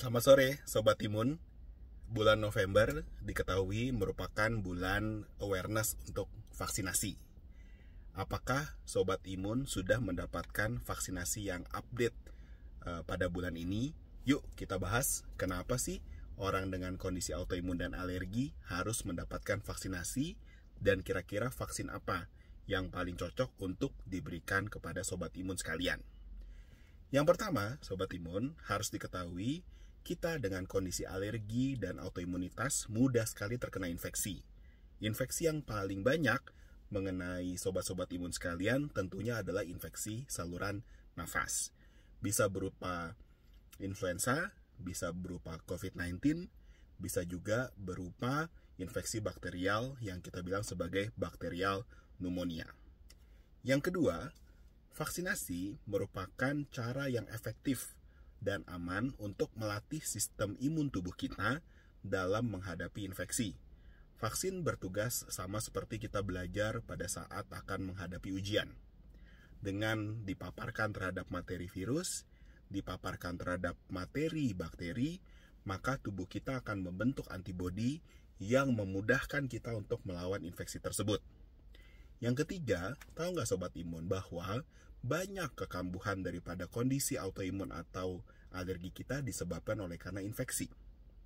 Selamat sore Sobat Imun. Bulan November diketahui merupakan bulan awareness untuk vaksinasi. Apakah Sobat Imun sudah mendapatkan vaksinasi yang update pada bulan ini? Yuk kita bahas kenapa sih orang dengan kondisi autoimun dan alergi harus mendapatkan vaksinasi, dan kira-kira vaksin apa yang paling cocok untuk diberikan kepada Sobat Imun sekalian. Yang pertama, Sobat Imun, harus diketahui kita dengan kondisi alergi dan autoimunitas mudah sekali terkena infeksi. Infeksi yang paling banyak mengenai sobat-sobat imun sekalian tentunya adalah infeksi saluran nafas. Bisa berupa influenza, bisa berupa COVID-19, bisa juga berupa infeksi bakterial yang kita bilang sebagai bakterial pneumonia. Yang kedua, vaksinasi merupakan cara yang efektif dan aman untuk melatih sistem imun tubuh kita dalam menghadapi infeksi. Vaksin bertugas sama seperti kita belajar pada saat akan menghadapi ujian. Dengan dipaparkan terhadap materi virus, dipaparkan terhadap materi bakteri, maka tubuh kita akan membentuk antibodi yang memudahkan kita untuk melawan infeksi tersebut. Yang ketiga, tahu nggak Sobat Imun bahwa banyak kekambuhan daripada kondisi autoimun atau alergi kita disebabkan oleh karena infeksi.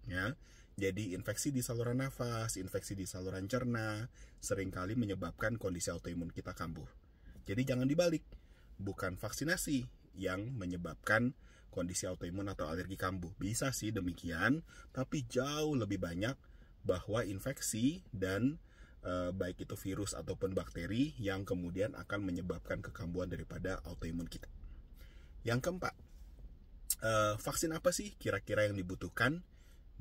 Ya, jadi infeksi di saluran nafas, infeksi di saluran cerna seringkali menyebabkan kondisi autoimun kita kambuh. Jadi jangan dibalik, bukan vaksinasi yang menyebabkan kondisi autoimun atau alergi kambuh. Bisa sih demikian, tapi jauh lebih banyak bahwa infeksi dan baik itu virus ataupun bakteri yang kemudian akan menyebabkan kekambuhan daripada autoimun kita. Yang keempat, vaksin apa sih kira-kira yang dibutuhkan?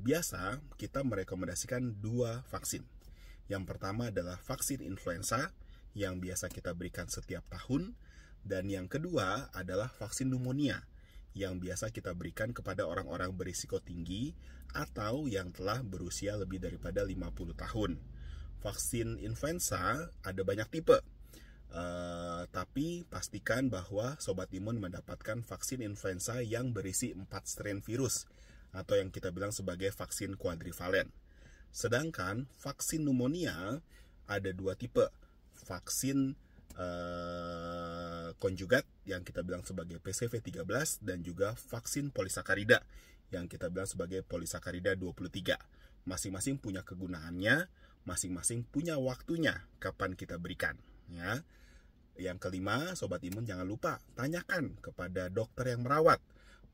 Biasa kita merekomendasikan 2 vaksin. Yang pertama adalah vaksin influenza yang biasa kita berikan setiap tahun, dan yang kedua adalah vaksin pneumonia yang biasa kita berikan kepada orang-orang berisiko tinggi atau yang telah berusia lebih daripada 50 tahun. Vaksin influenza ada banyak tipe, tapi pastikan bahwa Sobat Imun mendapatkan vaksin influenza yang berisi 4 strain virus atau yang kita bilang sebagai vaksin kuadrivalen. Sedangkan vaksin pneumonia ada 2 tipe, vaksin konjugat yang kita bilang sebagai PCV13 dan juga vaksin polisakarida yang kita bilang sebagai polisakarida 23. Masing-masing punya kegunaannya, masing-masing punya waktunya kapan kita berikan, ya. Yang kelima, Sobat Imun jangan lupa tanyakan kepada dokter yang merawat,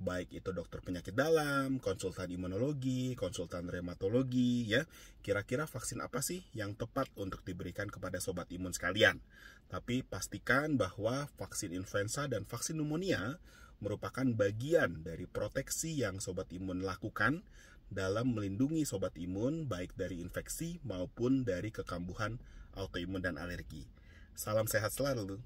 baik itu dokter penyakit dalam, konsultan imunologi, konsultan reumatologi, ya. Kira-kira vaksin apa sih yang tepat untuk diberikan kepada Sobat Imun sekalian? Tapi pastikan bahwa vaksin influenza dan vaksin pneumonia merupakan bagian dari proteksi yang Sobat Imun lakukan dalam melindungi Sobat Imun baik dari infeksi maupun dari kekambuhan autoimun dan alergi. Salam sehat selalu.